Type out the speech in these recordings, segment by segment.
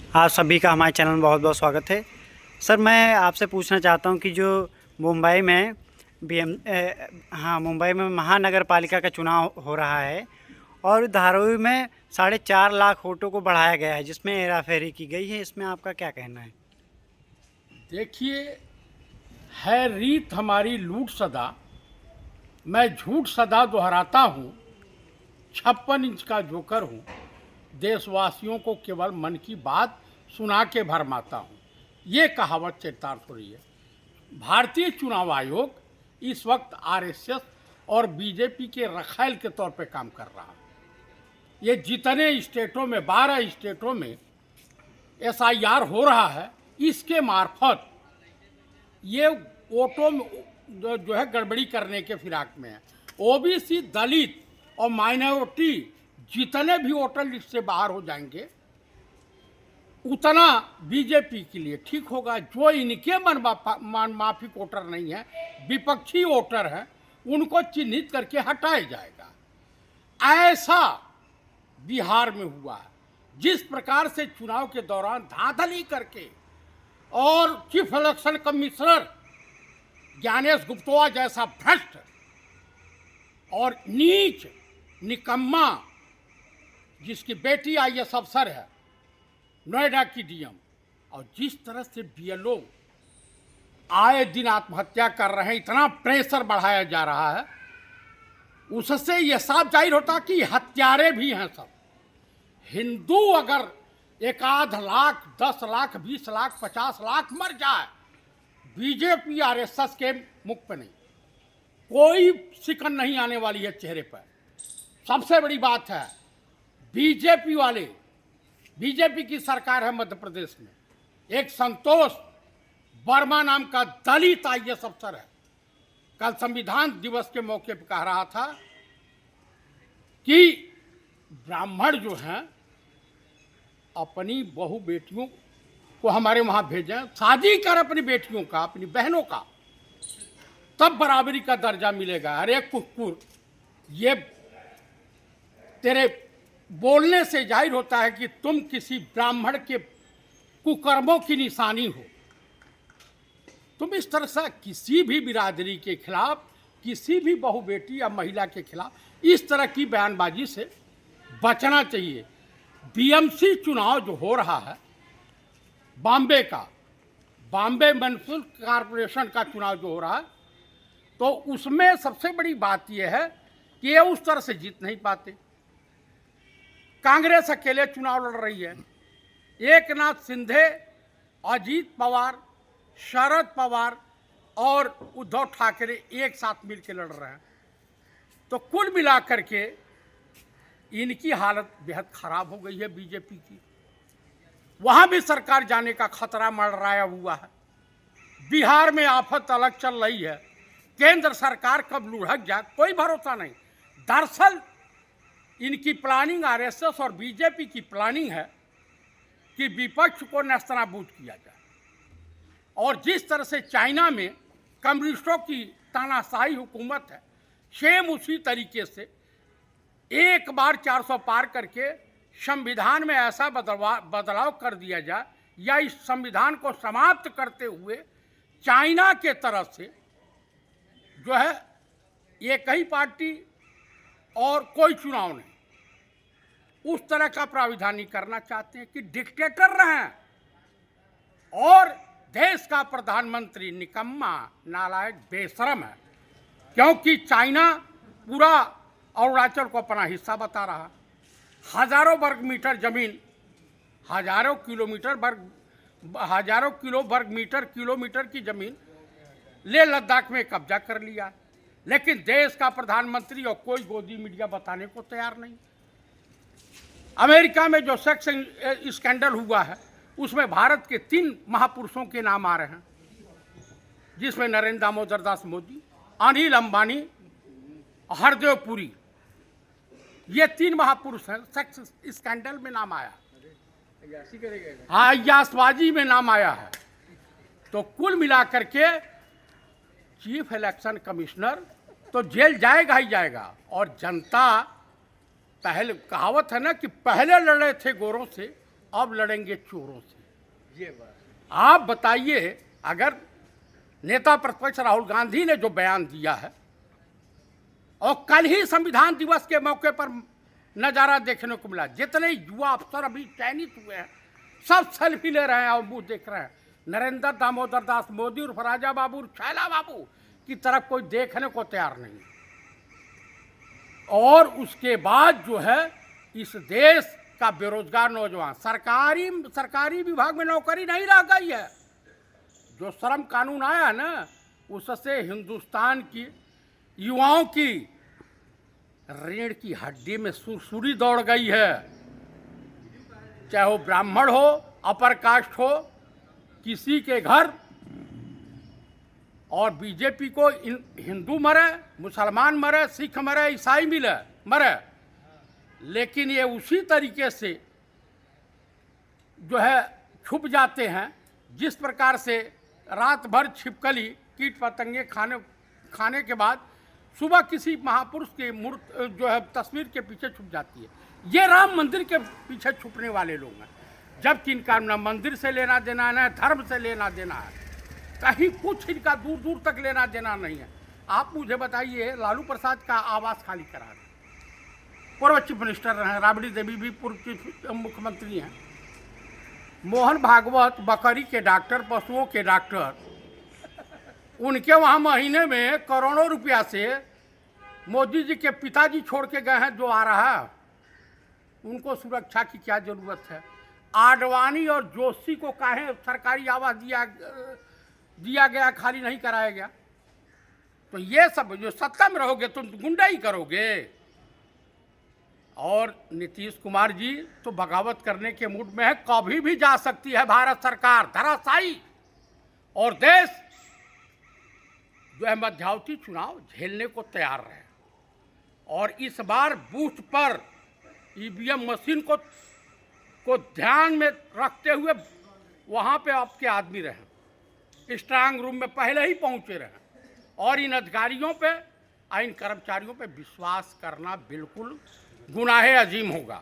आप सभी का हमारे चैनल में बहुत बहुत स्वागत है। सर, मैं आपसे पूछना चाहता हूं कि जो मुंबई में मुंबई में महानगर पालिका का चुनाव हो रहा है और धारावी में 4.5 लाख वोटों को बढ़ाया गया है, जिसमें हेराफेरी की गई है। इसमें आपका क्या कहना है? देखिए, है रीत हमारी लूट सदा, मैं झूठ सदा दोहराता हूँ। 56 इंच का जोकर हूँ, देशवासियों को केवल मन की बात सुना के भरमाता हूँ। ये कहावत चरितार्थ हो रही है। भारतीय चुनाव आयोग इस वक्त आरएसएस और बीजेपी के रखायल के तौर पे काम कर रहा है। ये जितने स्टेटों में 12 स्टेटों में एसआईआर हो रहा है, इसके मार्फत ये वोटों में जो है गड़बड़ी करने के फिराक में है। ओबीसी, दलित और माइनॉरिटी जितने भी वोटर लिस्ट से बाहर हो जाएंगे, उतना बीजेपी के लिए ठीक होगा। जो इनके मन माफिक वोटर नहीं है, विपक्षी वोटर हैं, उनको चिन्हित करके हटाया जाएगा। ऐसा बिहार में हुआ है। जिस प्रकार से चुनाव के दौरान धांधली करके और chief election commissioner Gyanesh Gupta जैसा भ्रष्ट और नीच निकम्मा, जिसकी बेटी आईएएस अफसर है, नोएडा की डीएम, और जिस तरह से बीएलओ आए दिन आत्महत्या कर रहे हैं, इतना प्रेशर बढ़ाया जा रहा है, उससे यह साफ जाहिर होता कि हत्यारे भी हैं सब। हिंदू अगर 1 लाख, 10 लाख, 20 लाख, 50 लाख मर जाए, बीजेपी आरएसएस के मुख पे नहीं, कोई शिकन नहीं आने वाली है चेहरे पर। सबसे बड़ी बात है, बीजेपी की सरकार है मध्य प्रदेश में। एक संतोष वर्मा नाम का दलित आईएएस अफसर है, कल संविधान दिवस के मौके पर कह रहा था कि ब्राह्मण जो हैं अपनी बहू बेटियों को हमारे वहाँ भेजें, शादी कर अपनी बेटियों का, अपनी बहनों का, तब बराबरी का दर्जा मिलेगा। अरे कुकुर, ये तेरे बोलने से जाहिर होता है कि तुम किसी ब्राह्मण के कुकर्मों की निशानी हो। तुम इस तरह से किसी भी बिरादरी के खिलाफ, किसी भी बहू बेटी या महिला के खिलाफ इस तरह की बयानबाजी से बचना चाहिए। बीएमसी चुनाव जो हो रहा है, बॉम्बे म्युनिसिपल कॉरपोरेशन का चुनाव जो हो रहा है, तो उसमें सबसे बड़ी बात यह है कि ये उस तरह से जीत नहीं पाते। कांग्रेस अकेले चुनाव लड़ रही है। एकनाथ शिंदे, अजीत पवार, शरद पवार और उद्धव ठाकरे एक साथ मिलकर लड़ रहे हैं। तो कुल मिलाकर के इनकी हालत बेहद खराब हो गई है बीजेपी की। वहां भी सरकार जाने का खतरा मंडराया हुआ है। बिहार में आफत अलग चल रही है। केंद्र सरकार कब लुढ़क जाए कोई भरोसा नहीं। दरअसल इनकी प्लानिंग, आरएसएस और बीजेपी की प्लानिंग है कि विपक्ष को नेस्तनाबूद किया जाए। और जिस तरह से चाइना में कम्युनिस्टों की तानाशाही हुकूमत है, सेम उसी तरीके से एक बार 400 पार करके संविधान में ऐसा बदलाव कर दिया जाए, या इस संविधान को समाप्त करते हुए चाइना के तरफ से जो है एक ही पार्टी और कोई चुनाव नहीं, उस तरह का प्राविधान करना चाहते हैं कि डिक्टेटर रहें और देश का प्रधानमंत्री निकम्मा, नालायक, बेशरम है। क्योंकि चाइना पूरा अरुणाचल को अपना हिस्सा बता रहा। हजारों वर्ग मीटर जमीन, हजारों किलोमीटर की जमीन ले लद्दाख में कब्जा कर लिया, लेकिन देश का प्रधानमंत्री और कोई गोदी मीडिया बताने को तैयार नहीं। अमेरिका में जो सेक्स स्कैंडल हुआ है, उसमें भारत के 3 महापुरुषों के नाम आ रहे हैं, जिसमें नरेंद्र दामोदर दास मोदी, अनिल अंबानी, हरदेव पुरी, ये 3 महापुरुष हैं। सेक्स स्कैंडल में नाम आया, हाँ, अय्यासबाजी में नाम आया है। तो कुल मिलाकर के चीफ इलेक्शन कमिश्नर तो जेल जाएगा ही जाएगा। और जनता, पहले कहावत है ना कि पहले लड़े थे गोरों से, अब लड़ेंगे चोरों से। ये बात आप बताइए, अगर नेता प्रतिपक्ष राहुल गांधी ने जो बयान दिया है, और कल ही संविधान दिवस के मौके पर नज़ारा देखने को मिला, जितने युवा अफसर अभी चयनित हुए हैं सब सेल्फी ले रहे हैं और मुंह देख रहे हैं। नरेंद्र दामोदर दास मोदी और राजा बाबू और छैला बाबू की तरफ कोई देखने को तैयार नहीं। और उसके बाद जो है इस देश का बेरोजगार नौजवान, सरकारी विभाग में नौकरी नहीं रह गई है। जो श्रम कानून आया ना, उससे हिंदुस्तान की युवाओं की रीढ़ की हड्डी में सुरसुरी दौड़ गई है। चाहे वो ब्राह्मण हो, अपर कास्ट हो, किसी के घर, और बीजेपी को हिंदू मरे, मुसलमान मरे, सिख मरे, ईसाई मरे, लेकिन ये उसी तरीके से जो है छुप जाते हैं जिस प्रकार से रात भर छिपकली कीट पतंगे खाने के बाद सुबह किसी महापुरुष की मूर्ति जो है तस्वीर के पीछे छुप जाती है। ये राम मंदिर के पीछे छुपने वाले लोग हैं, जबकि इनका न मंदिर से लेना देना है, न धर्म से लेना देना है, कहीं कुछ इनका दूर दूर तक लेना देना नहीं है। आप मुझे बताइए, लालू प्रसाद का आवास खाली करा रहे, पूर्व चीफ मिनिस्टर हैं, राबड़ी देवी भी पूर्व चीफ मुख्यमंत्री हैं, मोहन भागवत बकरी के डॉक्टर, पशुओं के डॉक्टर, उनके वहाँ महीने में करोड़ों रुपया से मोदी जी के पिताजी छोड़ के गए हैं जो आ रहा है, उनको सुरक्षा की क्या जरूरत है? आडवाणी और जोशी को काहे सरकारी आवास दिया गया, खाली नहीं कराया गया? तो ये सब जो सत्ता में रहोगे तुम गुंडाई करोगे। और नीतीश कुमार जी तो बगावत करने के मूड में है, कभी भी जा सकती है भारत सरकार धराशायी, और देश जो है मध्यावधि चुनाव झेलने को तैयार रहे। और इस बार बूथ पर ईवीएम मशीन को ध्यान में रखते हुए वहाँ पे आपके आदमी रहे, स्ट्रांग रूम में पहले ही पहुँचे रहे, और इन अधिकारियों पे, इन कर्मचारियों पे विश्वास करना बिल्कुल गुनाहे अजीम होगा।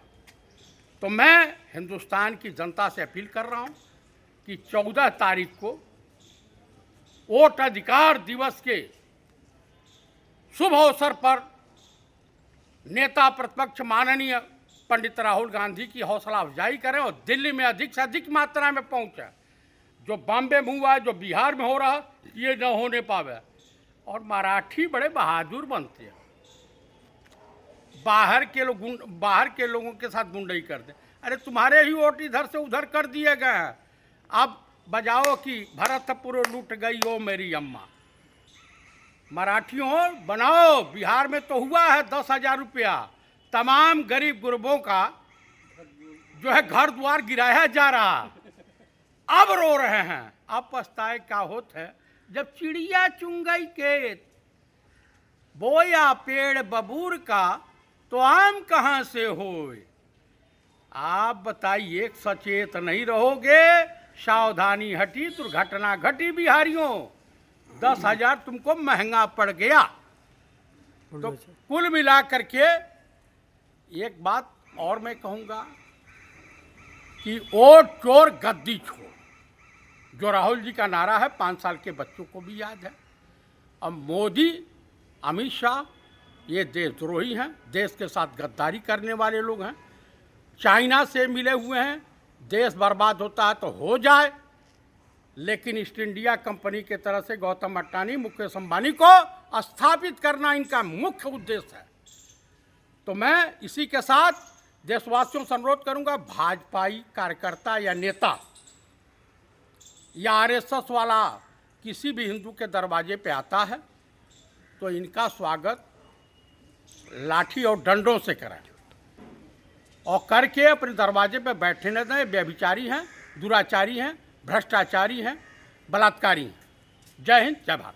तो मैं हिंदुस्तान की जनता से अपील कर रहा हूँ कि 14 तारीख को वोट अधिकार दिवस के शुभ अवसर पर नेता प्रतिपक्ष माननीय पंडित राहुल गांधी की हौसला अफजाई करें और दिल्ली में अधिक से अधिक मात्रा में पहुंचे। जो बॉम्बे में हुआ है, जो बिहार में हो रहा है, ये न होने पावे। और मराठी बड़े बहादुर बनते हैं, बाहर के लोगों के साथ गुंडई करते। अरे तुम्हारे ही वोट इधर से उधर कर दिए गए हैं, अब बजाओ कि भरतपुर लूट गई ओ मेरी अम्मा। मराठियों बनाओ, बिहार में तो हुआ है 10,000 रुपया तमाम गरीब गुरबों का जो है घर द्वार गिराया जा रहा, अब रो रहे हैं। अब पछताए का होत है, जब चिड़िया चुंगई के बोया पेड़ बबूर का, तो आम कहाँ से होए? आप बताइए, सचेत नहीं रहोगे, सावधानी हटी दुर्घटना घटी बिहारियों। 10,000 तुमको महंगा पड़ गया। तो कुल मिला करके एक बात और मैं कहूँगा कि वोट चोर गद्दी छोड़, जो राहुल जी का नारा है 5 साल के बच्चों को भी याद है। अब मोदी, अमित शाह ये देशद्रोही हैं, देश के साथ गद्दारी करने वाले लोग हैं, चाइना से मिले हुए हैं। देश बर्बाद होता है तो हो जाए, लेकिन ईस्ट इंडिया कंपनी के तरह से गौतम अट्टानी, मुकेश अंबानी को स्थापित करना इनका मुख्य उद्देश्य है। तो मैं इसी के साथ देशवासियों से अनुरोध करूंगा, भाजपाई कार्यकर्ता या नेता या आरएसएस वाला किसी भी हिंदू के दरवाजे पे आता है तो इनका स्वागत लाठी और डंडों से करें, और करके अपने दरवाजे पे बैठने दें। व्यभिचारी हैं, दुराचारी हैं, भ्रष्टाचारी हैं, बलात्कारी हैं। जय हिंद, जय भारत।